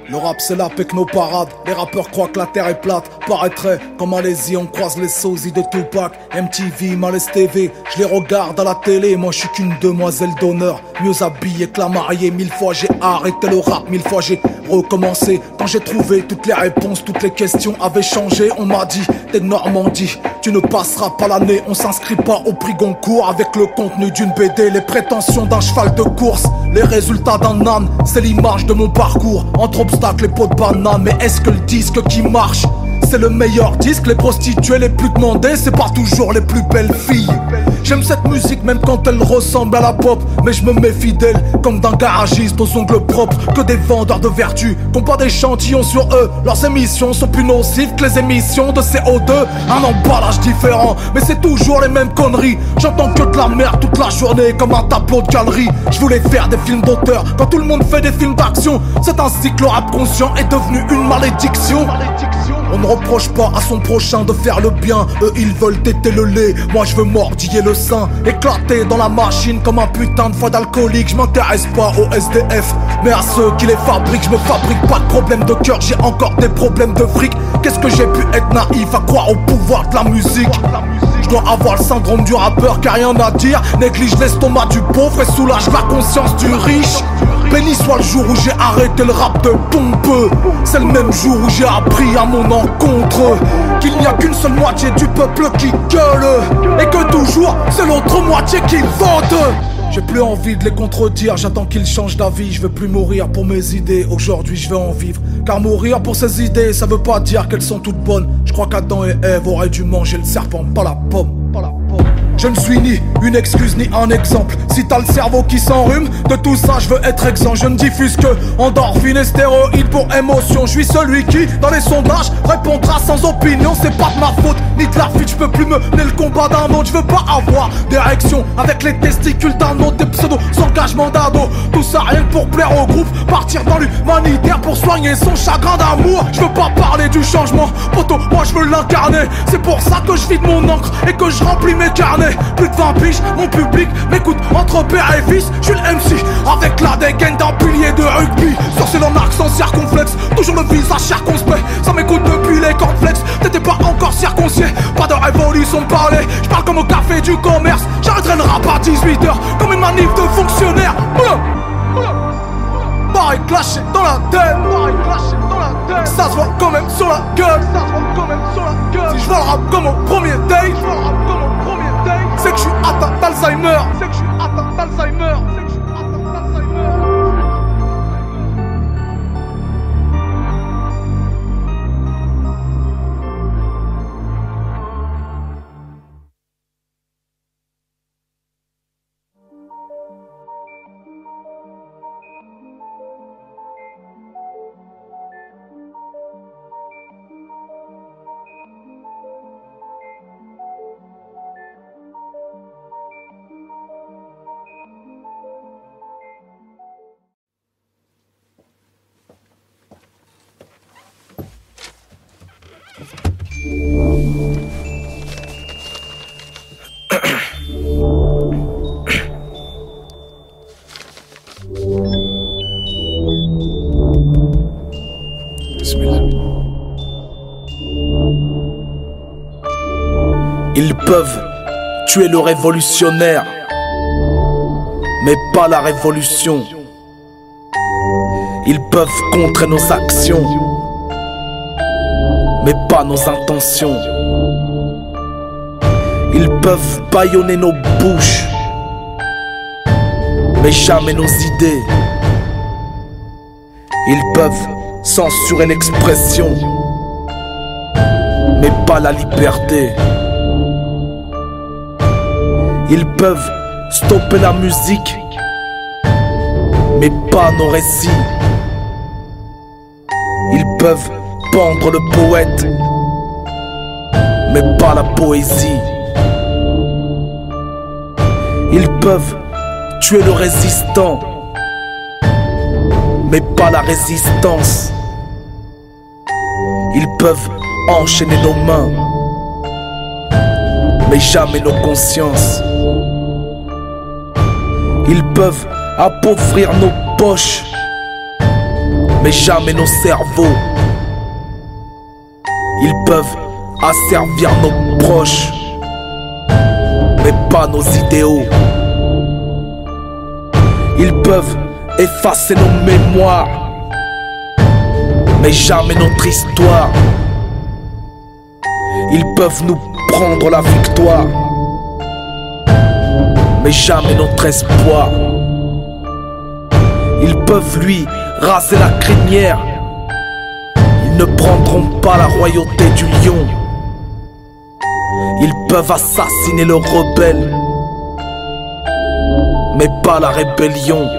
Le rap c'est la techno-parade. Les rappeurs croient que la terre est plate. Paraîtrait qu'en Malaisie on croise les sosies de Tupac. MTV, Malaise TV, je les regarde à la télé. Moi je suis qu'une demoiselle d'honneur, mieux habillée que la mariée. 1000 fois j'ai arrêté le rap, 1000 fois j'ai recommencé. Quand j'ai trouvé toutes les réponses, toutes les questions avaient changé. On m'a dit, t'es de Normandie, tu ne passeras pas l'année. On s'inscrit pas au prix Goncourt avec le contenu d'une BD. Les prétentions d'un cheval de course, les résultats d'un âne. C'est l'image de mon parcours, entre obstacles et pots de banane. Mais est-ce que le disque qui marche, c'est le meilleur disque? Les prostituées les plus demandées, c'est pas toujours les plus belles filles. J'aime cette musique même quand elle ressemble à la pop. Mais je me méfie d'elle comme d'un garagiste aux ongles propres. Que des vendeurs de vertu qu'ont pas d'échantillons sur eux. Leurs émissions sont plus nocives que les émissions de CO2. Un emballage différent, mais c'est toujours les mêmes conneries. J'entends que de la merde toute la journée comme un tableau de galerie. Je voulais faire des films d'auteur quand tout le monde fait des films d'action. C'est ainsi que le rap conscient est devenu une malédiction. On ne reproche pas à son prochain de faire le bien. Eux ils veulent téter le lait, moi je veux mordiller le sein. Éclater dans la machine comme un putain de foie d'alcoolique. Je m'intéresse pas aux SDF, mais à ceux qui les fabriquent. Je me fabrique pas de problème de cœur, j'ai encore des problèmes de fric. Qu'est-ce que j'ai pu être naïf à croire au pouvoir de la musique. Je dois avoir le syndrome du rappeur qui a rien à dire. Néglige l'estomac du pauvre et soulage la conscience du riche. Béni soit le jour où j'ai arrêté le rap de pompeux. C'est le même jour où j'ai appris à mon encontre qu'il n'y a qu'une seule moitié du peuple qui gueule, et que toujours c'est l'autre moitié qui vote. J'ai plus envie de les contredire, j'attends qu'ils changent d'avis. Je veux plus mourir pour mes idées, aujourd'hui je vais en vivre. Car mourir pour ces idées, ça veut pas dire qu'elles sont toutes bonnes. Je crois qu'Adam et Ève auraient dû manger le serpent, pas la pomme. Je ne suis ni une excuse ni un exemple. Si t'as le cerveau qui s'enrhume, de tout ça je veux être exempt. Je ne diffuse que endorphine et stéroïdes pour émotion. Je suis celui qui, dans les sondages, répondra sans opinion. C'est pas de ma faute, ni de la fuite, je peux plus mener le combat d'un autre. Je veux pas avoir d'érection avec les testicules d'un autre. Des pseudos, engagement d'ado, tout ça rien que pour plaire au groupe. Partir dans l'humanitaire pour soigner son chagrin d'amour. Je veux pas parler du changement, poto, moi je veux l'incarner. C'est pour ça que je vide mon encre et que je remplis mes carnets. Plus de 20 piges, mon public m'écoute entre père et fils. Je suis le MC avec la dégaine d'un pilier de rugby. Sorcé en accent circonflexe, toujours le visage circonspect. Ça m'écoute depuis les cornflakes, t'étais pas encore circoncié. Pas de révolution de parler, je parle comme au café du commerce. J'arrêterai le rap à 18h comme une manif de fonctionnaires. Pareil clashé dans la tête, ça se voit quand même sur la gueule. Si je vois le rap comme au premier date, c'est que je suis atteint d'Alzheimer. Ils peuvent tuer le révolutionnaire, mais pas la révolution. Ils peuvent contrer nos actions, mais pas nos intentions. Ils peuvent bâillonner nos bouches, mais jamais nos idées. Ils peuvent censurer l'expression, mais pas la liberté. Ils peuvent stopper la musique, mais pas nos récits. Ils peuvent pendre le poète, mais pas la poésie. Ils peuvent tuer le résistant, mais pas la résistance. Ils peuvent enchaîner nos mains, mais jamais nos consciences. Ils peuvent appauvrir nos poches, mais jamais nos cerveaux. Ils peuvent asservir nos proches, mais pas nos idéaux. Ils peuvent effacer nos mémoires, mais jamais notre histoire. Ils peuvent nous prendre la victoire, mais jamais notre espoir. Ils peuvent lui raser la crinière, ils ne prendront pas la royauté du lion. Ils peuvent assassiner le rebelle, mais pas la rébellion.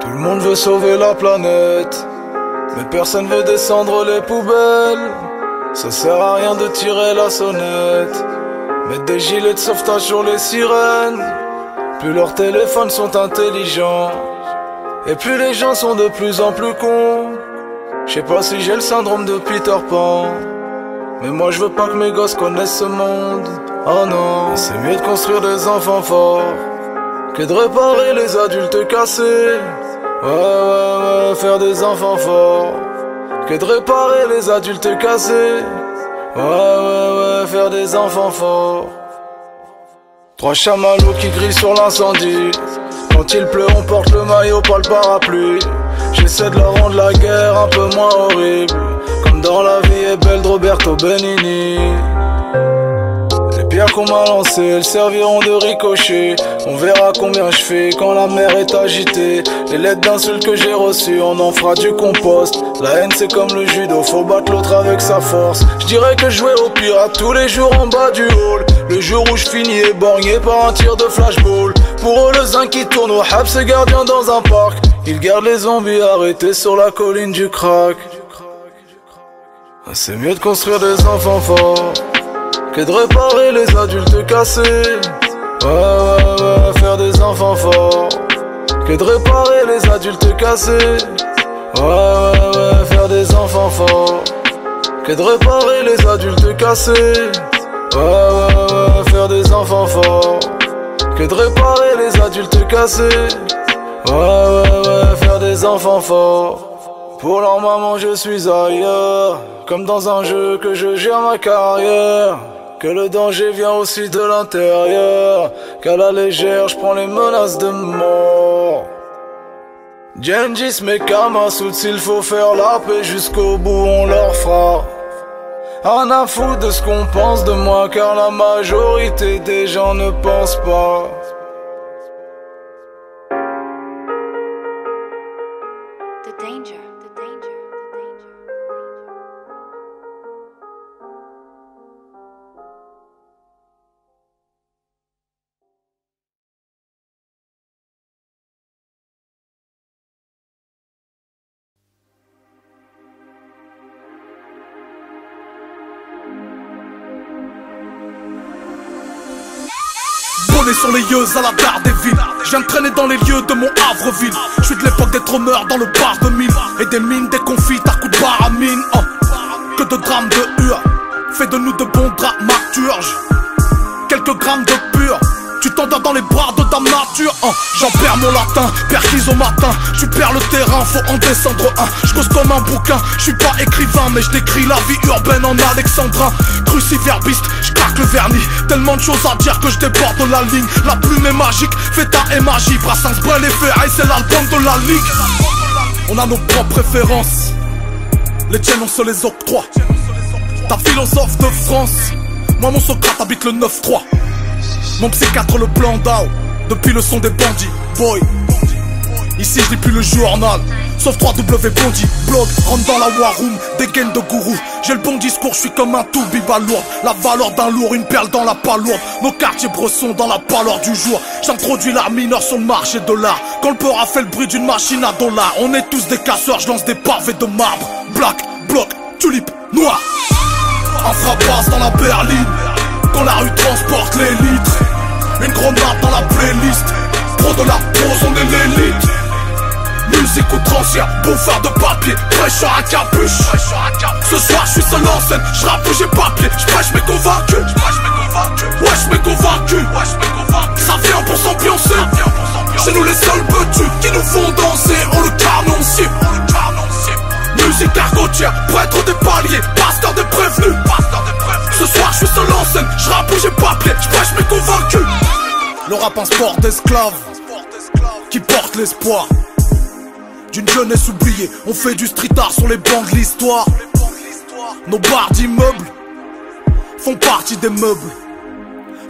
Tout le monde veut sauver la planète, mais personne veut descendre les poubelles. Ça sert à rien de tirer la sonnette, mettre des gilets de sauvetage sur les sirènes. Plus leurs téléphones sont intelligents, et plus les gens sont de plus en plus cons. Je sais pas si j'ai le syndrome de Peter Pan, mais moi je veux pas que mes gosses connaissent ce monde. Oh non, c'est mieux de construire des enfants forts que de réparer les adultes cassés. Ouais, faire des enfants forts que de réparer les adultes cassés. Ouais, faire des enfants forts. Trois chamallows qui grillent sur l'incendie. Quand il pleut on porte le maillot, pas le parapluie. J'essaie de leur rendre la guerre un peu moins horrible, comme dans La vie est belle de Roberto Benigni. Les pierres qu'on m'a lancées, elles serviront de ricochet. On verra combien je fais quand la mer est agitée. Les lettres d'insultes que j'ai reçues, on en fera du compost. La haine c'est comme le judo, faut battre l'autre avec sa force. Je dirais que je jouais au pirate tous les jours en bas du hall. Le jour où je finis éborgné par un tir de flashball. Pour eux le zinc qui tourne au hab, c'est gardien dans un parc. Ils gardent les zombies arrêtés sur la colline du crack. C'est mieux de construire des enfants forts que de réparer les adultes cassés. Ouais, faire des enfants forts que de réparer les adultes cassés. Ouais, faire des enfants forts que de réparer les adultes cassés. Ouais, faire des enfants forts que de réparer les adultes cassés. Ouais, faire des enfants forts. Pour leur maman je suis ailleurs, comme dans un jeu que je gère ma carrière. Que le danger vient aussi de l'intérieur, qu'à la légère je prends les menaces de mort. Gengis mes Kamasuts, s'il faut faire la paix jusqu'au bout on leur fera. Rien à foutre de ce qu'on pense de moi, car la majorité des gens ne pensent pas. The danger. Bonnet sur les yeux à la gare des villes. Je viens de traîner dans les lieux de mon Havreville. Je suis de l'époque des trôneurs dans le bar de mine. Et des mines, des confits à coups de baramine. Oh. Que de drames de hur. Fais de nous de bons dramaturges. Quelques grammes de pur. Tu t'endors dans les bras de dame nature. J'en perds mon latin, perquise au matin. Tu perds le terrain, faut en descendre un. Je cause comme un bouquin, je suis pas écrivain, mais je décris la vie urbaine en alexandrin. Cruciverbiste, je je craque le vernis. Tellement de choses à dire que je déborde de la ligne. La plume est magique, Feta est magie. Brassens, Brel et Ferraille, c'est l'album de la ligue. On a nos propres préférences, les tiennes on se les octroie. Ta philosophe de France, moi mon Socrate habite le 9-3. Mon psychiatre le blanc d'Ao, depuis le son des bandits, boy. Ici je lis plus le journal, sauf 3W Bondi. Blog, rentre dans la war room, dégaine de gourou. J'ai le bon discours, je suis comme un tout biba lourd. La valeur d'un lourd, une perle dans la palourde. Nos quartiers bressons dans la pâleur du jour. J'introduis l'art mineur sur le marché de l'art. Quand le peur a fait le bruit d'une machine à dollars. On est tous des casseurs, je lance des pavés de marbre. Black, bloc, tulipe, noir. Un frappe-basse dans la berline, quand la rue transporte les litres. Une grenade dans la playlist, pro de la pose, on est l'élite. Musique outrancière, bouffeur de papier, fraîcheur à capuche. Ce soir je suis seul en scène, je rappe où j'ai papier. Je prêche mes convaincus, wesh mes convaincus. Ça vient pour s'ambiancer, c'est nous les seuls petits qui nous font danser. On le carnoncier, musique argotière, prêtre des paliers, pasteur des prévenus. Ce soir je suis seul en scène, je rappe où j'ai papier. Je prêche mes convaincus. Le rap un sport d'esclaves qui porte l'espoir d'une jeunesse oubliée. On fait du street art sur les bancs de l'histoire. Nos barres d'immeubles font partie des meubles.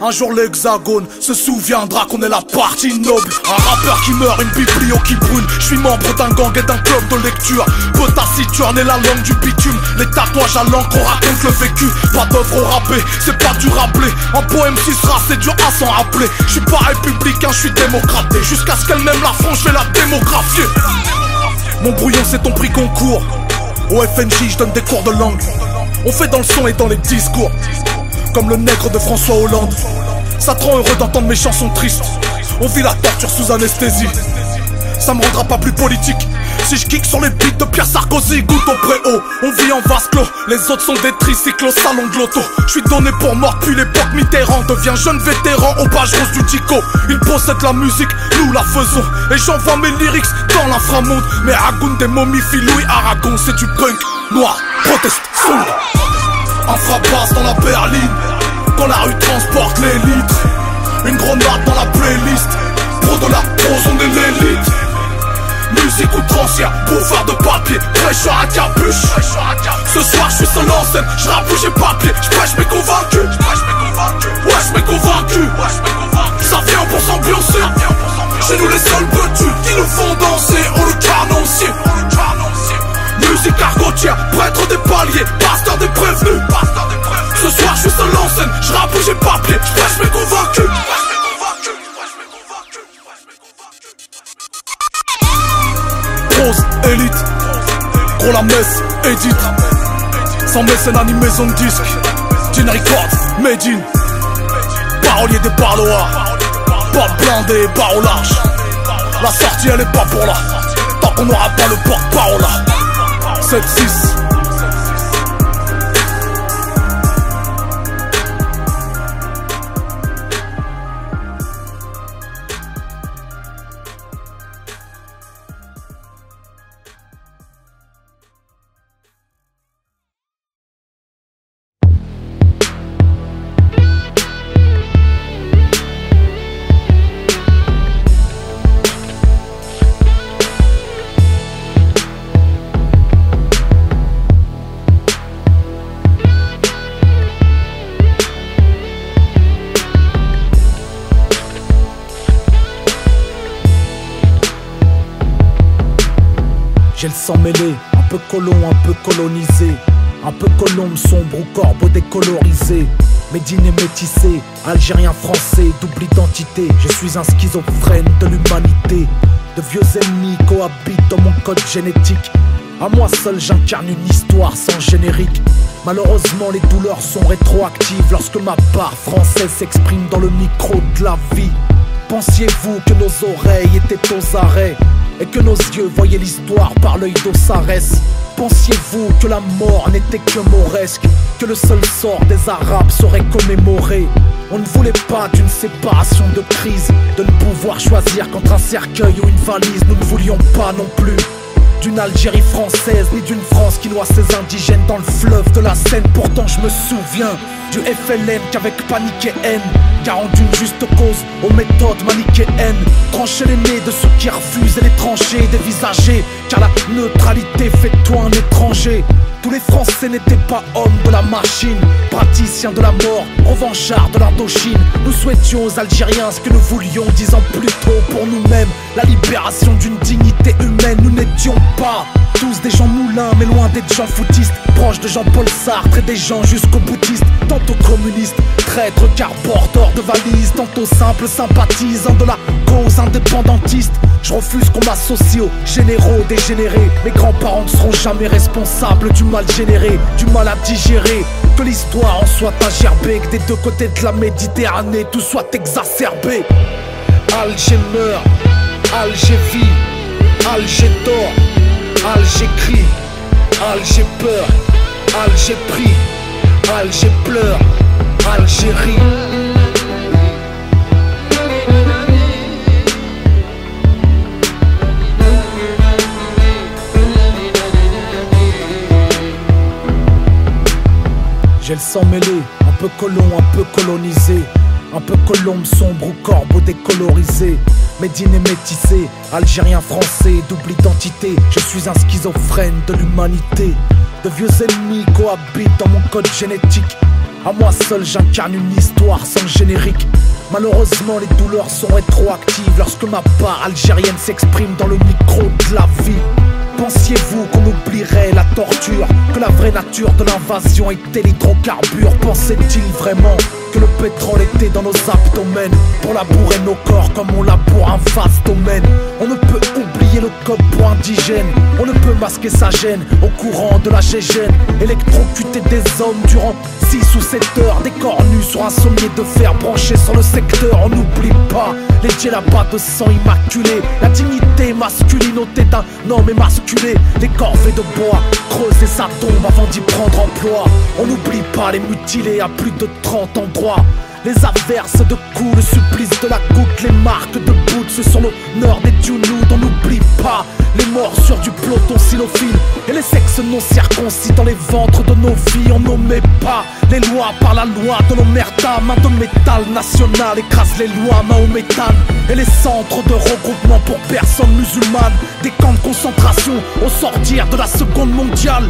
Un jour l'hexagone se souviendra qu'on est la partie noble. Un rappeur qui meurt, une biblio qui brûle. Je suis membre d'un gang et d'un club de lecture. Peu taciturne et la langue du bitume. Les tatouages à l'encre, on raconte le vécu. Pas d'œuvre au râpé, c'est pas dur à blé. Un poème sera, c'est dur à s'en rappeler. Je suis pas républicain, je suis démocraté. Jusqu'à ce qu'elle-même la France, je vais la démographier. Mon brouillon c'est ton prix concours. Au FNJ je donne des cours de langue. On fait dans le son et dans les discours, comme le nègre de François Hollande. Ça te rend heureux d'entendre mes chansons tristes. On vit la torture sous anesthésie. Ça me rendra pas plus politique si je kick sur les beats de Pierre Sarkozy. Goutte au préau, on vit en vase clos. Les autres sont des tricycles au salon de l'auto. Je suis donné pour mort depuis l'époque Mitterrand. Devient jeune vétéran aux pages roses du Tico. Ils possèdent la musique, nous la faisons. Et j'envoie mes lyrics dans l'inframonde. Mais Agoun des momifies, Louis Aragon. C'est du punk, noir, proteste, sombre. Un frappe-basse dans la berline, quand la rue transporte les litres. Une grenade dans la playlist, pro de la prose, on est l'élite. Musique outrancière, bouffeur de papier, fraîcheur à capuche. Ce soir je suis seul en scène, je rappe où j'ai papier. Je prêche mes convaincus, wesh mes convaincus. Ça vient pour s'ambiancer, chez nous les seuls petits qui nous font danser. On le carnoncier, musique argotière, prêtre des paliers, pasteur des prévenus. Ce soir je suis seul en scène, je rappe où j'ai papier. Je prêche mes convaincus. Prose, élite, gros la messe, édite. Sans mécénat ni maison de disque. Gin Records, Made in. Parolier des parloirs, pas blindé, barre au large. La sortie elle est pas pour là, tant qu'on n'aura pas le porte-parole là. 7-6. J'ai le sang mêlé, un peu colon, un peu colonisé. Un peu colombe, sombre ou corbeau décolorisé. Médine et métissé, algérien français, double identité. Je suis un schizophrène de l'humanité. De vieux ennemis cohabitent dans mon code génétique. À moi seul j'incarne une histoire sans générique. Malheureusement les douleurs sont rétroactives lorsque ma part française s'exprime dans le micro de la vie. Pensiez-vous que nos oreilles étaient aux arrêts et que nos yeux voyaient l'histoire par l'œil d'Osiris? Pensiez-vous que la mort n'était que mauresque, que le seul sort des Arabes serait commémoré? On ne voulait pas d'une séparation de crise, de ne pouvoir choisir qu'entre un cercueil ou une valise. Nous ne voulions pas non plus d'une Algérie française, ni d'une France qui noie ses indigènes dans le fleuve de la Seine. Pourtant je me souviens du FLN qu'avec panique et haine, garant d'une juste cause aux méthodes manichéennes. Trancher les nez de ceux qui refusent et les trancher dévisager, car la neutralité fait de toi un étranger. Tous les Français n'étaient pas hommes de la machine, praticiens de la mort, revanchards de l'Indochine. Nous souhaitions aux Algériens ce que nous voulions 10 ans plus tôt pour nous-mêmes, la libération d'une dignité humaine. Nous n'étions pas tous des gens moulins, mais loin d'être gens foutistes, proches de Jean-Paul Sartre et des gens jusqu'au bouddhistes. Tantôt communistes, traîtres car porteurs de valises, tantôt simples sympathisants de la cause indépendantiste. Je refuse qu'on m'associe aux généraux dégénérés. Mes grands-parents ne seront jamais responsables du mal généré, du mal à digérer. Que l'histoire en soit agerbée, que des deux côtés de la Méditerranée tout soit exacerbé. Alger meurt, Alger vit, Alger dort, Alger crie, Alger peur, Alger prie, Alger pleure, Algérie. J'ai le sang mêlé, un peu colon, un peu colonisé, un peu colombe sombre ou corbeau décolorisé. Médine et métissé, algérien français, double identité. Je suis un schizophrène de l'humanité. De vieux ennemis cohabitent dans mon code génétique. À moi seul j'incarne une histoire sans générique. Malheureusement les douleurs sont rétroactives lorsque ma part algérienne s'exprime dans le micro de la vie. Pensiez-vous qu'on oublierait la torture, que la vraie nature de l'invasion était l'hydrocarbure? Pensait-il vraiment que le pétrole était dans nos abdomens pour labourer nos corps comme on laboure un vaste domaine? On ne peut oublier le code pour indigène, on ne peut masquer sa gêne au courant de la gégène. Électrocuter des hommes durant 6 ou 7 heures, des corps nus sur un sommier de fer branché sur le secteur. On n'oublie pas les djellabas de sang immaculé, la dignité masculine ôtée d'un homme émasculé. Les corvées de bois, creuser sa tombe avant d'y prendre emploi. On n'oublie pas les mutilés à plus de 30 endroits. Les averses de coups, le supplice de la goutte, les marques de boots sur l'honneur des Djounoud. On n'oublie pas les morsures du peloton sinophile et les sexes non circoncis dans les ventres de nos filles. On n'omet pas les lois par la loi de l'omerta. Main de métal national écrase les lois mahométanes et les centres de regroupement pour personnes musulmanes. Des camps de concentration au sortir de la Seconde mondiale.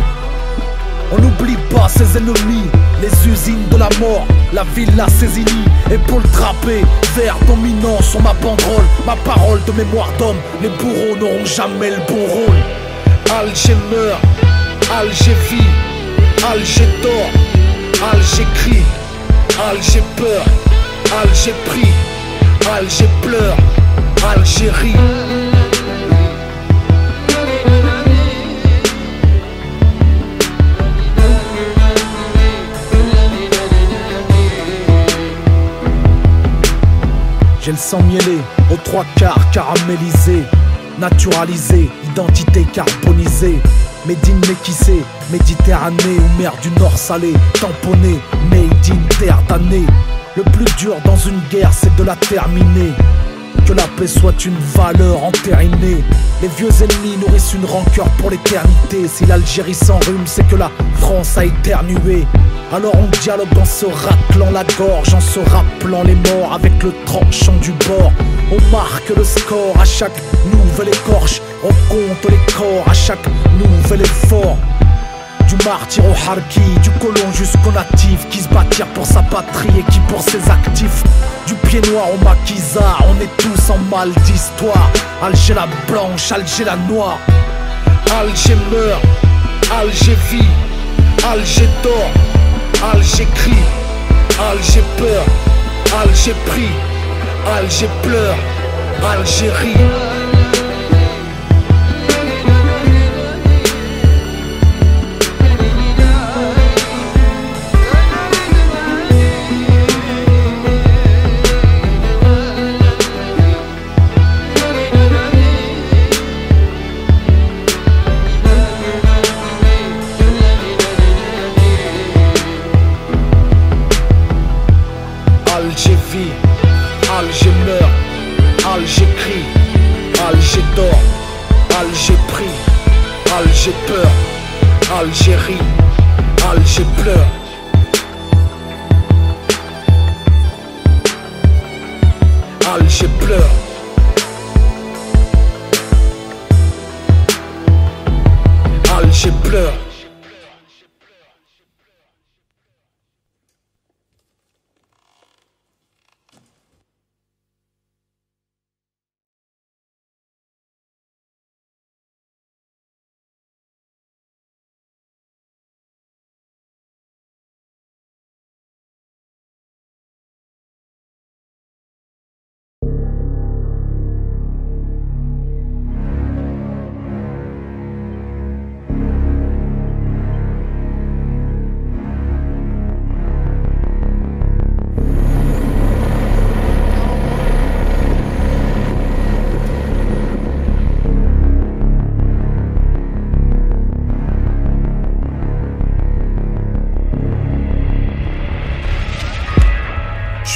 On n'oublie pas ses ennemis, les usines de la mort, la villa Cézini, épaules drapées, vert dominant sur ma banderole. Ma parole de mémoire d'homme, les bourreaux n'auront jamais le bon rôle. Alger meurt, Alger vit, Alger dort, Alger crie, Alger peur, Alger prie, Alger pleure, Algérie. J'ai le sang mielé, aux 3 quarts caramélisé, naturalisé, identité carbonisée. Médine métissée, Méditerranée ou mer du Nord salée, tamponné, made in terre damnée. Le plus dur dans une guerre c'est de la terminer. Que la paix soit une valeur entérinée. Les vieux ennemis nourrissent une rancœur pour l'éternité. Si l'Algérie s'enrhume c'est que la France a éternué. Alors on dialogue en se raclant la gorge, en se rappelant les morts avec le tranchant du bord. On marque le score à chaque nouvelle écorche, on compte les corps à chaque nouvel effort. Du martyr au harki, du colon jusqu'au natif, qui se bâtirent pour sa patrie et qui pour ses actifs. Du pied noir au maquisard, on est tous en mal d'histoire. Alger la blanche, Alger la noire. Alger meurt, Alger vit, Alger dort, Alger crie, Alger peur, Alger prie, Alger pleure, Algérie. Alger vit, Alger meurt, Alger crie,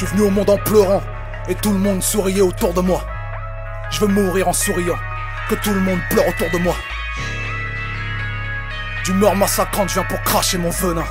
Je suis venu au monde en pleurant, et tout le monde souriait autour de moi. Je veux mourir en souriant, que tout le monde pleure autour de moi. D'humeur massacrante, je viens pour cracher mon venin.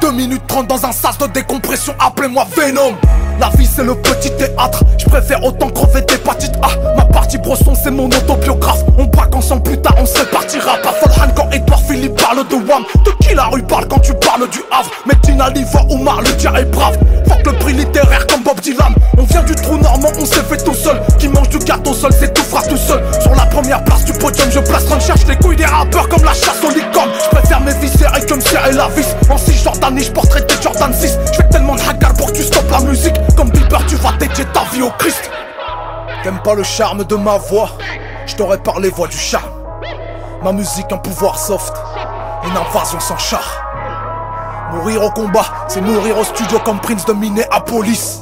2 minutes 30 dans un sas de décompression, appelez-moi Venom. La vie c'est le petit théâtre, je préfère autant crever d'hépatite A. Ma partie brosson c'est mon autobiographe. On braque ensemble plus tard, on se partira. Pas Folhan quand Edouard Philippe parle de Wham. De qui la rue parle quand tu parles du Havre? Medina, Liva, Omar, le dia est brave. Fuck le prix littéraire comme Bob Dylan. On vient du trou normand, on s'est fait tout seul. Qui mange du gâteau seul, c'est tout fera tout seul. Sur la première place du podium, je place on cherche les couilles des rappeurs comme la chasse aux licornes. Je préfère mes viscères et que me serrer la vis. En 6 Jordanie, je porterai des Jordan 6. Je fais tellement de hagar pour que tu stoppes la musique. Comme Bieber, tu vas dédier ta vie au Christ. T'aimes pas le charme de ma voix? Je t'aurais parlé voix du charme. Ma musique un pouvoir soft, une invasion sans char. Mourir au combat, c'est mourir au studio comme Prince de Minneapolis.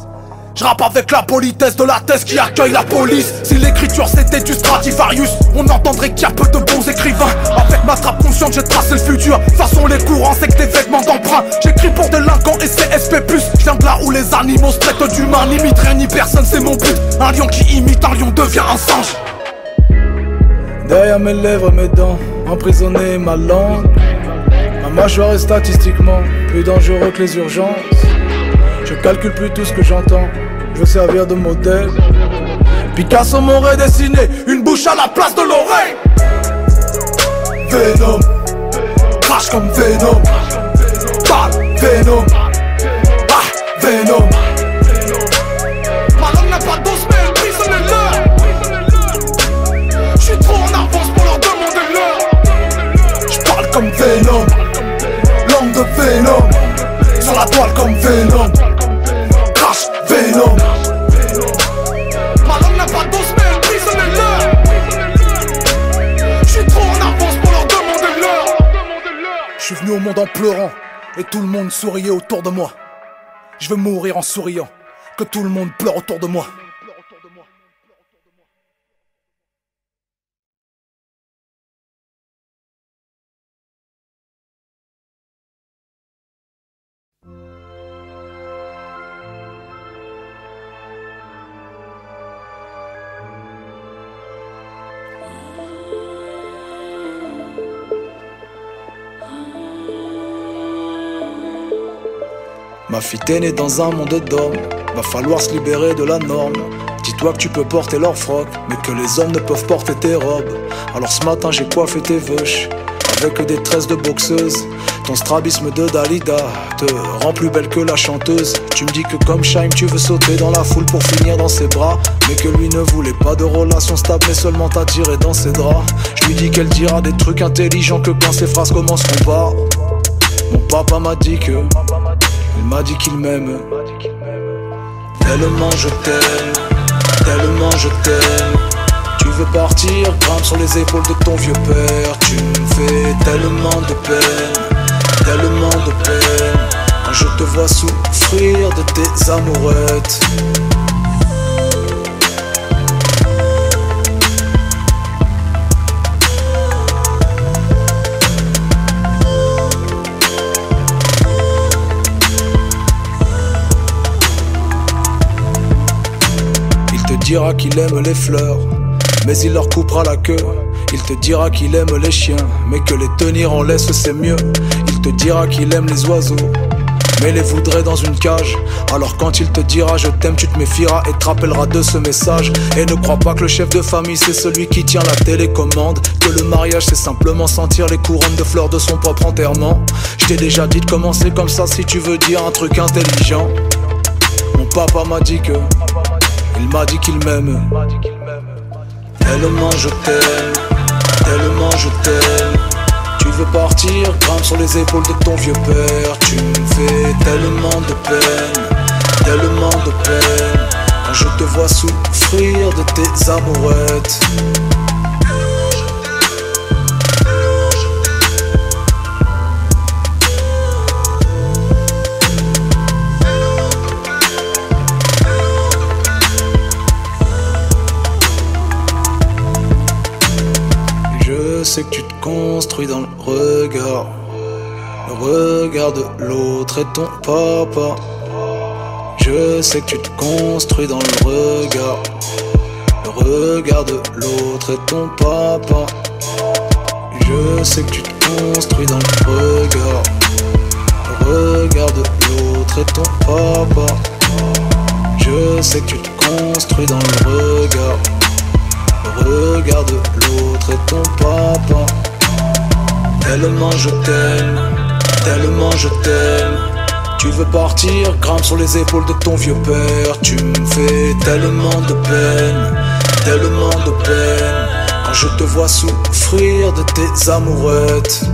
Je rappe avec la politesse de la thèse qui accueille la police. Si l'écriture c'était du Stradivarius, on entendrait qu'il y a peu de bons écrivains. Avec ma trappe consciente j'ai tracé le futur. De toute façon les courants c'est que des vêtements d'emprunt. J'écris pour délinquants et CSP+. Je viens de là où les animaux se traitent d'humains. Limite rien ni personne, c'est mon but. Un lion qui imite un lion devient un singe. Derrière mes lèvres, mes dents, emprisonné ma langue. Ma mâchoire est statistiquement plus dangereux que les urgences. Je calcule plus tout ce que j'entends, je veux servir de modèle. Picasso m'aurait dessiné une bouche à la place de l'oreille. Venom, crash comme Venom. Balle, Venom, ah, Venom. Ma langue n'a pas d'os mais elle brise les leurs. J'suis trop en avance pour leur demander l'heure. J'parle comme Venom, langue de Venom. Sur la toile comme Venom. Venom. Ma langue n'a pas d'os mais elle brise les leurs. J'suis trop en avance pour leur demander l'heure. J'suis venu au monde en pleurant, et tout le monde souriait autour de moi. Je veux mourir en souriant, que tout le monde pleure autour de moi. Ma fille t'es née dans un monde d'hommes, va falloir se libérer de la norme. Dis-toi que tu peux porter leur froc, mais que les hommes ne peuvent porter tes robes. Alors ce matin j'ai coiffé tes veuches, avec des tresses de boxeuse. Ton strabisme de Dalida te rend plus belle que la chanteuse. Tu me dis que comme Shaim tu veux sauter dans la foule pour finir dans ses bras, mais que lui ne voulait pas de relation stable mais seulement t'attirer dans ses draps. Je lui dis qu'elle dira des trucs intelligents que quand ses phrases commenceront par mon papa m'a dit que... Il m'a dit qu'il m'aime. Tellement je t'aime, tellement je t'aime. Tu veux partir, grimpe sur les épaules de ton vieux père. Tu me fais tellement de peine, tellement de peine. Quand je te vois souffrir de tes amourettes. Il te dira qu'il aime les fleurs, mais il leur coupera la queue. Il te dira qu'il aime les chiens, mais que les tenir en laisse c'est mieux. Il te dira qu'il aime les oiseaux, mais les voudrait dans une cage. Alors quand il te dira je t'aime, tu te méfieras et te rappelleras de ce message. Et ne crois pas que le chef de famille c'est celui qui tient la télécommande, que le mariage c'est simplement sentir les couronnes de fleurs de son propre enterrement. Je t'ai déjà dit de commencer comme ça si tu veux dire un truc intelligent. Mon papa m'a dit que... Il m'a dit qu'il m'aime. Tellement je t'aime, tellement je t'aime. Tu veux partir, grimpe sur les épaules de ton vieux père. Tu me fais tellement de peine, tellement de peine. Quand je te vois souffrir de tes amourettes. Je sais que tu te construis dans le regard de l'autre et ton papa. Je sais que tu te construis dans le regard de l'autre et ton papa. Je sais que tu te construis dans le regard de l'autre et ton papa. Je sais que tu te construis dans le regard de l'autre et ton papa. Tellement je t'aime. Tu veux partir, grimpe sur les épaules de ton vieux père. Tu me fais tellement de peine. Quand je te vois souffrir de tes amourettes.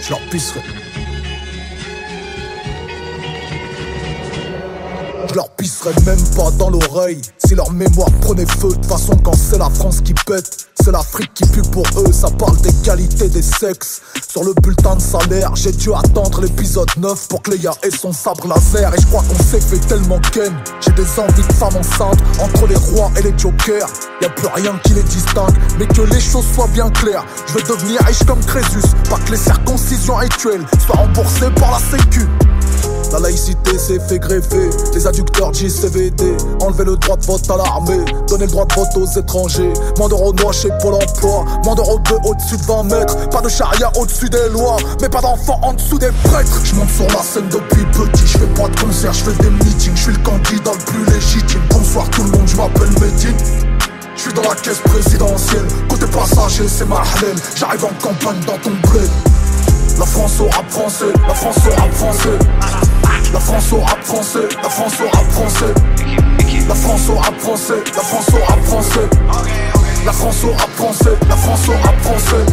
Je leur pisserai. Je leur pisserai même pas dans l'oreille si leur mémoire prenait feu. De toute façon quand c'est la France qui pète, c'est l'Afrique qui pue pour eux. Ça parle des qualités des sexes. Sur le bulletin de salaire, j'ai dû attendre l'épisode 9 pour que Léa ait son sabre laser. Et je crois qu'on s'est fait tellement ken. J'ai des envies de femmes enceintes entre les rois et les jokers. Y'a plus rien qui les distingue, mais que les choses soient bien claires. Je veux devenir riche comme Crésus, pas que les circoncisions rituelles soient remboursées par la sécu. La laïcité s'est fait greffer, les adducteurs JCVD. Enlever le droit de vote à l'armée, donner le droit de vote aux étrangers. Moins d'euros noirs chez Pôle emploi, moins d'euros bleus au-dessus de 20 mètres. Pas de charia au-dessus des lois, mais pas d'enfants en dessous des prêtres. Je monte sur la scène depuis petit, je fais pas de concert, je fais des meetings. Je suis le candidat le plus légitime. Bonsoir tout le monde, je m'appelle Medine. Je suis dans la caisse présidentielle, côté passager c'est ma halal. J'arrive en campagne dans ton bled. La France au rap français, la France au rap français. La France au rap français, la France au rap français. La France au rap français, la France au rap français. La France au rap français, la France au rap français.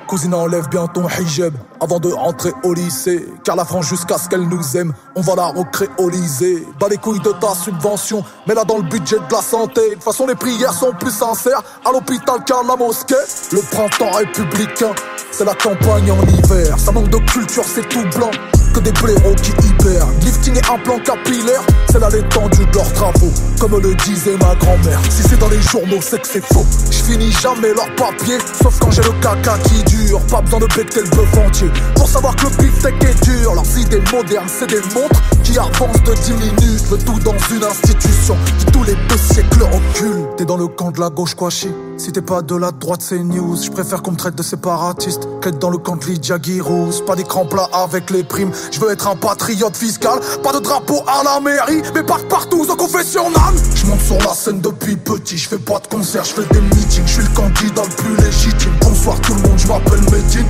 Cousine, enlève bien ton hijab avant de rentrer au lycée. Car la France, jusqu'à ce qu'elle nous aime, on va la recréoliser. Bas les couilles de ta subvention, mets-la dans le budget de la santé. De toute façon, les prières sont plus sincères à l'hôpital qu'à la mosquée. Le printemps républicain, c'est la campagne en hiver. Ça manque de culture, c'est tout blanc, que des blaireaux qui hibernent. Lifting et implant capillaire, c'est là l'étendue de leurs travaux. Comme le disait ma grand-mère, si c'est dans les journaux, c'est que c'est faux. Je finis jamais leurs papiers, sauf quand j'ai le caca qui dure. Pas besoin de becter le bœuf entier pour savoir que le beefsteak est dur. Leurs idées modernes, c'est des montres qui avancent de 10 minutes. Le tout dans une institution qui tous les 2 siècles recule. T'es dans le camp de la gauche, quoi, chi. Si t'es pas de la droite, c'est news. Je préfère qu'on me traite de séparatiste qu'être dans le camp de Lydia Guirous. Pas d'écran plat avec les primes. Je veux être un patriote fiscal. Pas de drapeau à la mairie, mais pas partout au confessionnal. Je monte sur la scène depuis petit. Je fais pas de concert, je fais des meetings. Je suis le candidat le plus légitime. Bonsoir tout le monde, je m'appelle Medine.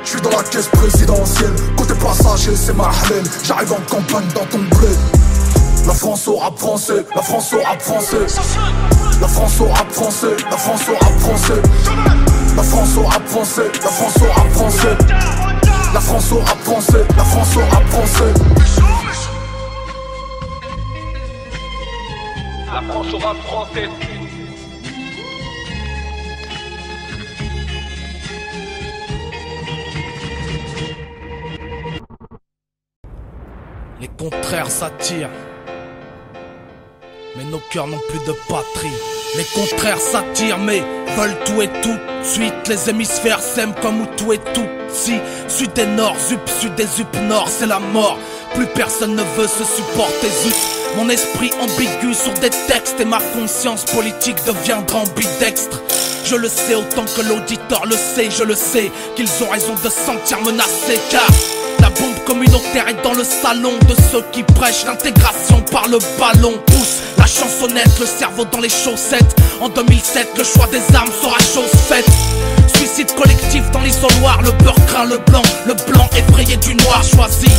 Je suis dans la caisse présidentielle, côté passager c'est ma halal. J'arrive en campagne dans ton bled. La France au rap français, la France au rap français. La France au rap français, la France au rap français. La France au rap français, la France au rap français. La France au rap français, la France au rap français. La France au rap français. Les contraires s'attirent, mais nos cœurs n'ont plus de patrie. Les contraires s'attirent, mais veulent tout et tout de suite. Les hémisphères s'aiment comme où tout et tout. Si, sud et nord, sud et zup nord, c'est la mort. Plus personne ne veut se supporter, zut. Mon esprit ambigu sur des textes et ma conscience politique deviendra ambidextre. Je le sais autant que l'auditeur le sait, je le sais qu'ils ont raison de se sentir menacés, car la bombe communautaire est dans le salon de ceux qui prêchent l'intégration par le ballon. Pousse la chansonnette, le cerveau dans les chaussettes. En 2007, le choix des armes sera chose faite. Suicide collectif dans l'isoloir, le beurre craint le blanc effrayé du noir choisi.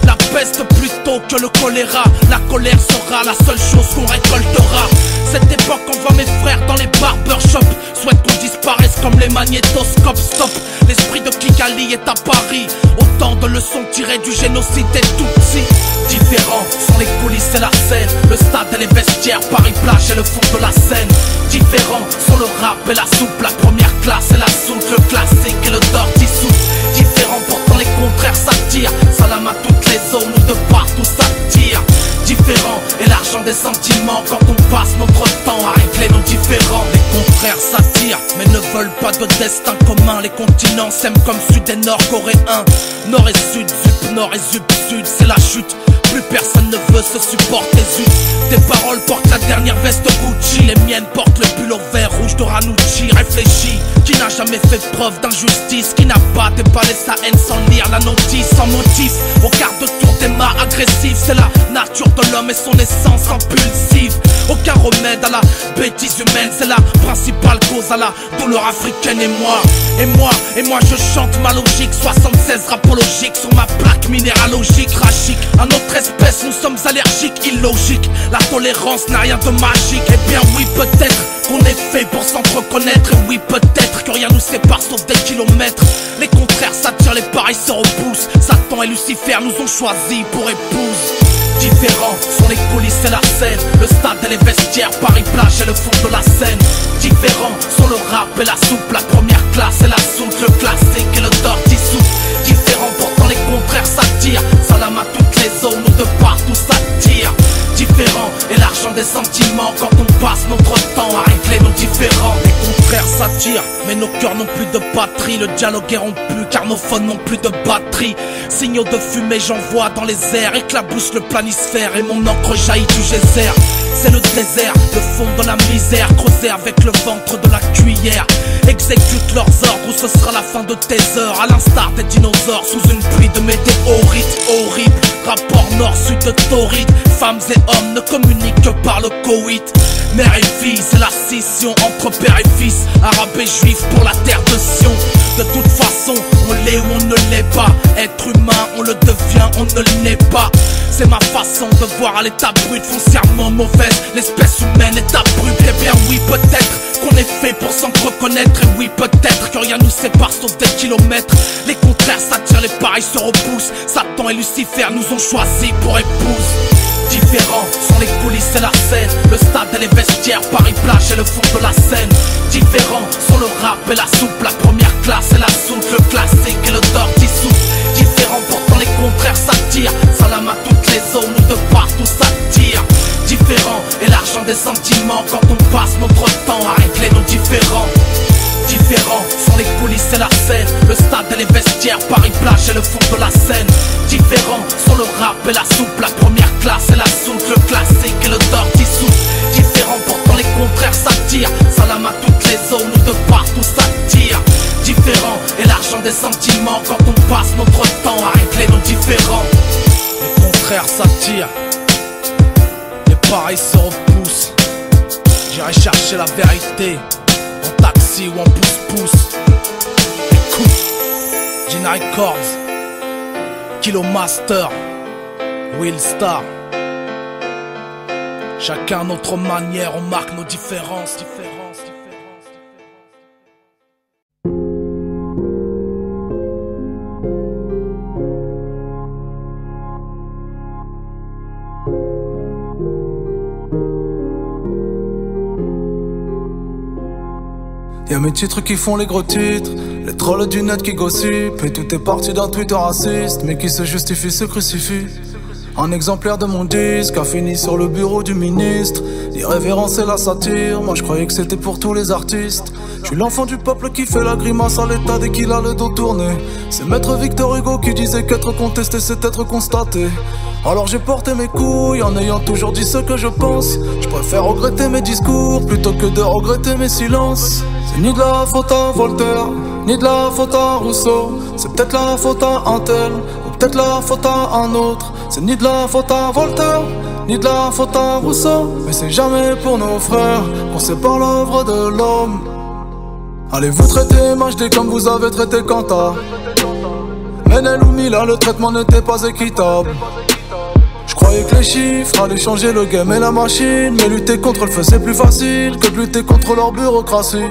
La peste plutôt haut que le choléra. La colère sera la seule chose qu'on récoltera. Cette époque envoie mes frères dans les barbershops. Souhaite qu'on disparaisse comme les magnétoscopes. Stop, l'esprit de Kigali est à Paris. Autant de leçons tirées du génocide des Tutsis. Différents sont les coulisses et la scène. Le stade et les vestiaires, Paris-Plage et le fond de la Seine. Différents sont le rap et la soupe. La première classe et la soupe, le classique et le dirty soup. Différents pourtant les contraires s'attirent. Salam à toutes les zones où de partout ça tire. Différents et l'argent des sentiments quand on passe notre temps à régler nos différends. Les contraires s'attirent mais ne veulent pas de destin commun. Les continents s'aiment comme sud et nord coréens. Nord et sud, zup, nord et zup, sud, c'est la chute. Plus personne ne veut se supporter, zut. Tes paroles portent la dernière veste Gucci. Les miennes portent le pull au vert rouge de Ranucci. Réfléchis, qui n'a jamais fait preuve d'injustice, qui n'a pas déballé sa haine sans lire la notice, sans motif. Au quart de tour des mâts agressifs, c'est la nature de l'homme et son essence impulsive. Aucun remède à la bêtise humaine, c'est la principale cause à la douleur africaine. Et moi je chante ma logique. 76 rapologiques sur ma plaque minéralogique. Rachique, à notre espèce nous sommes allergiques, illogique. La tolérance n'a rien de magique. Eh bien oui peut-être qu'on est fait pour s'entreconnaître. Et oui peut-être que rien nous sépare sauf des kilomètres. Les contraires s'attirent, les pareils se repoussent. Satan et Lucifer nous ont choisis pour épouse. Différents sont les coulisses et la scène. Le stade et les vestiaires, Paris-Plage et le fond de la Seine. Différents sont le rap et la soupe. La première classe et la soupe, le classique et le dirty soup. Différents pourtant les contraires s'attirent. Salam à toutes les zones où de partout ça tire. Différents et l'argent des sentiments quand on passe notre temps à régler nos différends. Les contraires s'attirent mais nos cœurs n'ont plus de batterie. Le dialogue est rompu car nos phones n'ont plus de batterie. Signaux de fumée j'envoie dans les airs. Éclabousse le planisphère et mon encre jaillit du geyser. C'est le désert, le fond de la misère, creusé avec le ventre de la cuillère. Exécute leurs ordres ou ce sera la fin de tes heures. À l'instar des dinosaures sous une pluie de météorites. Horrible, rapport nord-sud de torride. Femmes et hommes ne communiquent que par le coït. Mère et fille, c'est la scission entre père et fils. Arabes et juifs pour la terre de Sion. De toute façon, on l'est ou on ne l'est pas. Être humain, on le devient, on ne le n'est pas. C'est ma façon de voir à l'état brut, foncièrement mauvaise. L'espèce humaine est abrupte. Eh bien oui, peut-être qu'on est fait pour s'entreconnaître. Et oui, peut-être que rien nous sépare sauf des kilomètres. Les contraires s'attirent, les pareils se repoussent. Satan et Lucifer nous ont choisis pour épouse. Différents sont les coulisses et la scène. Le stade et les vestiaires, Paris-Plage et le fond de la Seine. Différents sont le rap et la soupe. La première classe et la soupe, le classique et le dirty soup. Différents pourtant les contraires s'attirent. Salam à toutes les zones où de partout ça tire. Différents et l'argent des sentiments quand on passe notre temps à régler nos différends. Différents sont les coulisses et la scène. Le stade et les vestiaires, Paris-Plage et le fond de la Seine. Différents sont le rap et la soupe. La première classe et la soupe, le classique et le dirty soup. Différents pourtant les contraires s'attirent. Salam à toutes les zones où de partout ça tire. Différents et l'argent des sentiments quand on passe notre temps à régler nos différends. Les contraires s'attirent, les pareils se repoussent. J'irai chercher la vérité en taxi ou en pouce-pouce. Écoute, Gina Records, Kilo Master, Will Star. Chacun notre manière, on marque nos différences. Y'a mes titres qui font les gros titres, les trolls du net qui gossipent. Et tout est parti d'un Twitter raciste, mais qui se justifie se crucifie. Un exemplaire de mon disque a fini sur le bureau du ministre. L'irrévérence et la satire, moi je croyais que c'était pour tous les artistes. Je suis l'enfant du peuple qui fait la grimace à l'état dès qu'il a le dos tourné. C'est maître Victor Hugo qui disait qu'être contesté c'est être constaté. Alors j'ai porté mes couilles en ayant toujours dit ce que je pense. Je préfère regretter mes discours plutôt que de regretter mes silences. C'est ni de la faute à Voltaire, ni de la faute à Rousseau. C'est peut-être la faute à un tel, ou peut-être la faute à un autre. C'est ni de la faute à Voltaire, ni de la faute à Rousseau. Mais c'est jamais pour nos frères qu'on sépare l'œuvre de l'homme. Allez-vous traiter MHD comme vous avez traité Kanta. Menel ou Mila, le traitement n'était pas équitable. les chiffres, aller changer le game et la machine. Mais lutter contre le feu c'est plus facile que de lutter contre leur bureaucratie.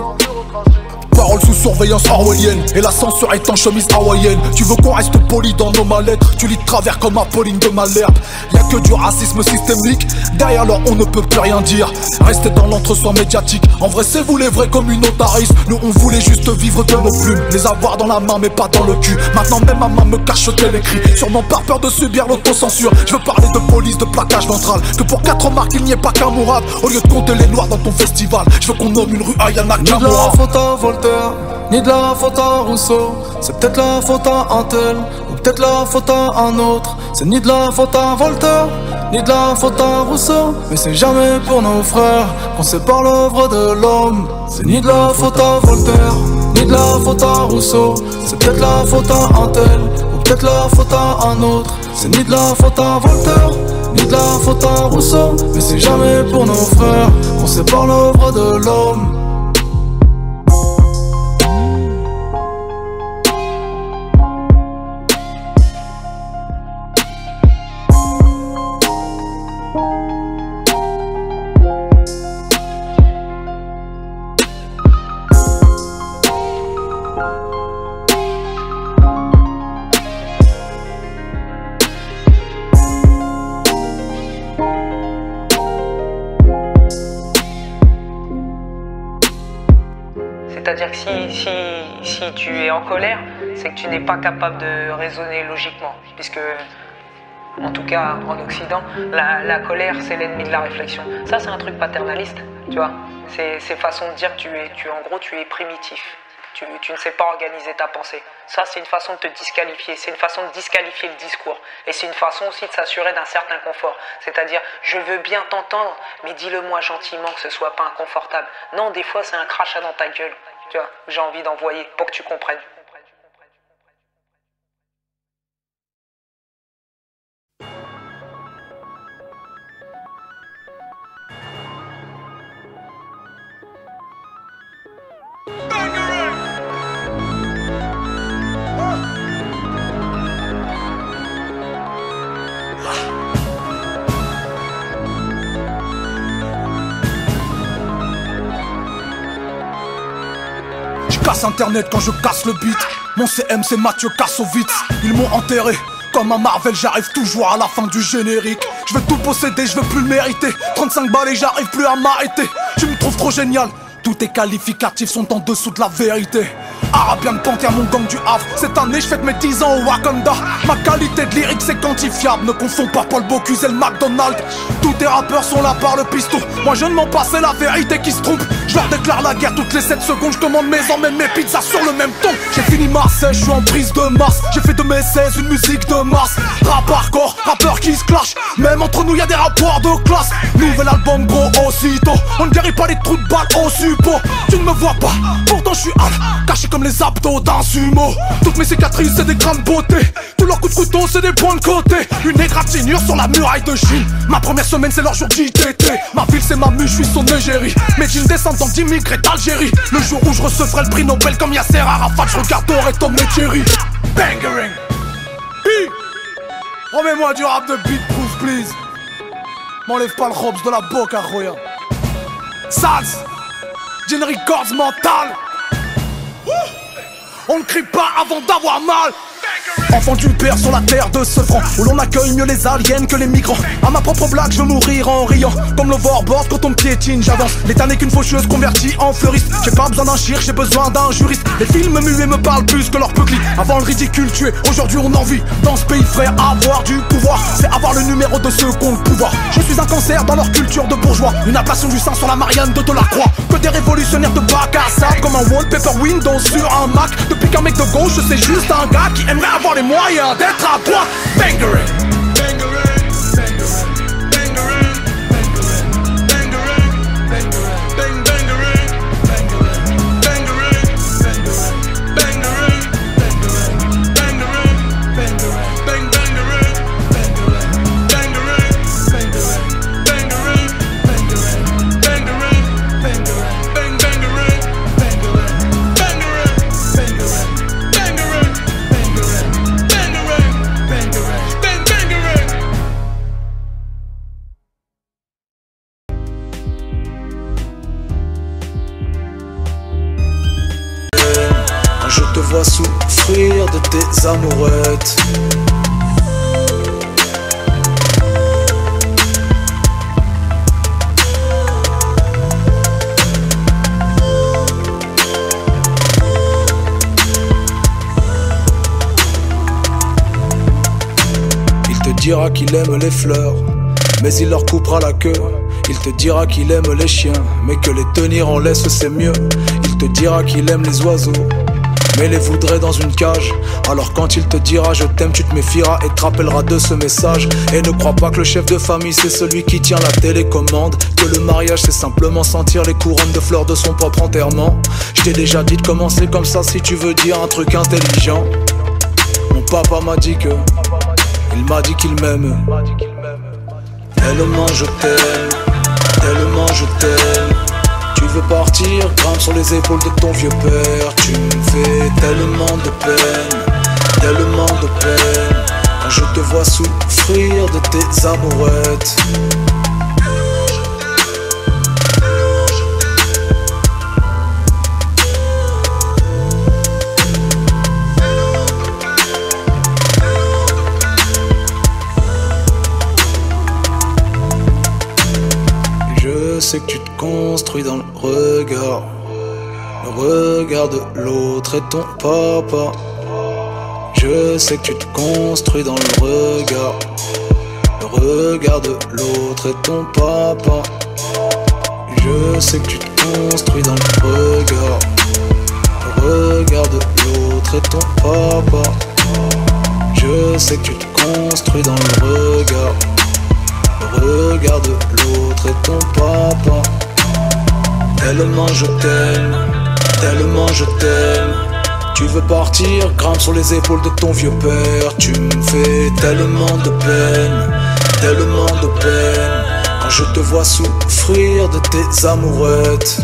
Paroles sous surveillance orwellienne, et la censure est en chemise hawaïenne. Tu veux qu'on reste poli dans nos mal-être, tu lis de travers comme Apolline de Malherbe. Y'a que du racisme systémique, derrière leur on ne peut plus rien dire. Restez dans l'entre-soi médiatique, en vrai c'est vous les vrais communautaristes. Nous on voulait juste vivre de nos plumes, les avoir dans la main mais pas dans le cul. Maintenant même ma main me cache ce qu'elle écrit, sûrement par peur de subir l'autocensure. Je veux parler de police, de plaquage ventral, que pour 4 remarques il n'y ait pas qu'un mourad. Au lieu de compter les noirs dans ton festival, je veux qu'on nomme une rue Ayana Kamura. Ni de la faute à Rousseau, c'est peut-être la faute à un tel, ou peut-être la faute à un autre. C'est ni de la faute à Voltaire, ni de la faute à Rousseau, mais c'est jamais pour nos frères qu'on sépare l'œuvre de l'homme. C'est ni de la faute à Voltaire, ni de la faute à Rousseau, c'est peut-être la faute à un tel, ou peut-être la faute à un autre. C'est ni de la faute à Voltaire, ni de la faute à Rousseau, mais c'est jamais pour nos frères qu'on sépare l'œuvre de l'homme. C'est-à-dire que si tu es en colère, c'est que tu n'es pas capable de raisonner logiquement. Puisque, en tout cas en Occident, la colère c'est l'ennemi de la réflexion. Ça c'est un truc paternaliste, tu vois. C'est façon de dire que en gros tu es primitif. Tu ne sais pas organiser ta pensée. Ça c'est une façon de te disqualifier, c'est une façon de disqualifier le discours. Et c'est une façon aussi de s'assurer d'un certain confort. C'est-à-dire, je veux bien t'entendre, mais dis-le-moi gentiment que ce soit pas inconfortable. Non, des fois c'est un crachat dans ta gueule. Tu vois, j'ai envie d'envoyer pour que tu comprennes. Casse internet quand je casse le beat. Mon CM c'est Mathieu Kassovitz. Ils m'ont enterré comme un Marvel, j'arrive toujours à la fin du générique. Je veux tout posséder, je veux plus le mériter. 35 balles et j'arrive plus à m'arrêter. Tu me trouves trop génial. Tous tes qualificatifs sont en dessous de la vérité. Arabian Panther, mon gang du Havre. Cette année je fête mes 10 ans au Wakanda. Ma qualité de lyrique c'est quantifiable. Ne confonds pas Paul Bocuse et le McDonald's. Tous tes rappeurs sont là par le piston. Moi je ne mens pas, c'est la vérité qui se trompe. Je leur déclare la guerre toutes les 7 secondes. Je commande mes emmènes, mes pizzas sur le même ton. J'ai fini Marseille, je suis en prise de Mars. J'ai fait de mes 16 une musique de masse. Rap hardcore, rappeurs qui se clashent. Même entre nous y'a des rapports de classe. Nouvel album gros aussitôt. On ne guérit pas les trous de balles au suppôt. Tu ne me vois pas, pourtant je suis hal, caché comme les abdos d'un sumo. Toutes mes cicatrices c'est des grammes de beauté. Tous leurs coups de couteau c'est des points de côté. Une égratignure sur la muraille de Chine. Ma première semaine c'est leur jour d'ITT. Ma ville c'est ma mue, je suis son égérie. Mes jeans descendants d'immigrés d'Algérie. Le jour où je recevrai le prix Nobel comme Yasser Arafat, je regarderai Tom et Thierry. Bangering. Remets-moi du rap de beat proof please. M'enlève pas le robs de la boca Roya. Sals Gin Records mental. On ne crie pas avant d'avoir mal. Enfant du père sur la terre de ce franc, où l'on accueille mieux les aliens que les migrants. À ma propre blague je veux mourir en riant. Comme l'overboard quand on me piétine j'avance. L'état n'est qu'une faucheuse convertie en fleuriste. J'ai pas besoin d'un chir, j'ai besoin d'un juriste. Les films muets me parlent plus que leur peuclis. Avant le ridicule tué, aujourd'hui on en vit. Dans ce pays frère, avoir du pouvoir c'est avoir le numéro de ceux qui ont le pouvoir. Je suis un cancer dans leur culture de bourgeois. Une ablation du sein sur la Marianne de Delacroix. Que des révolutionnaires de bac à sable. Comme un wallpaper Windows sur un Mac. Depuis qu'un mec de gauche c'est juste un gars qui aimerait avoir les moyens d'être à droite. Bangering. vois souffrir de tes amourettes. Il te dira qu'il aime les fleurs, mais il leur coupera la queue. Il te dira qu'il aime les chiens, mais que les tenir en laisse c'est mieux. Il te dira qu'il aime les oiseaux, mais les voudrait dans une cage. Alors quand il te dira je t'aime, tu te méfieras et te rappelleras de ce message. Et ne crois pas que le chef de famille c'est celui qui tient la télécommande, que le mariage c'est simplement sentir les couronnes de fleurs de son propre enterrement. Je t'ai déjà dit de commencer comme ça si tu veux dire un truc intelligent. Mon papa m'a dit que, il m'a dit qu'il m'aime. Tellement je t'aime, tellement je t'aime. Tu veux partir, grimpe sur les épaules de ton vieux père. Tu me fais tellement de peine, tellement de peine. Quand je te vois souffrir de tes amourettes. Je sais que tu te construis dans le regard de l'autre et ton papa. Je sais que tu te construis dans le regard de l'autre et ton papa. Je sais que tu te construis dans le regard de l'autre et ton papa. Je sais que tu te construis dans le regard de l'autre et ton papa. Tellement je t'aime, tellement je t'aime. Tu veux partir, grimpe sur les épaules de ton vieux père. Tu me fais tellement de peine, tellement de peine. Quand je te vois souffrir de tes amourettes.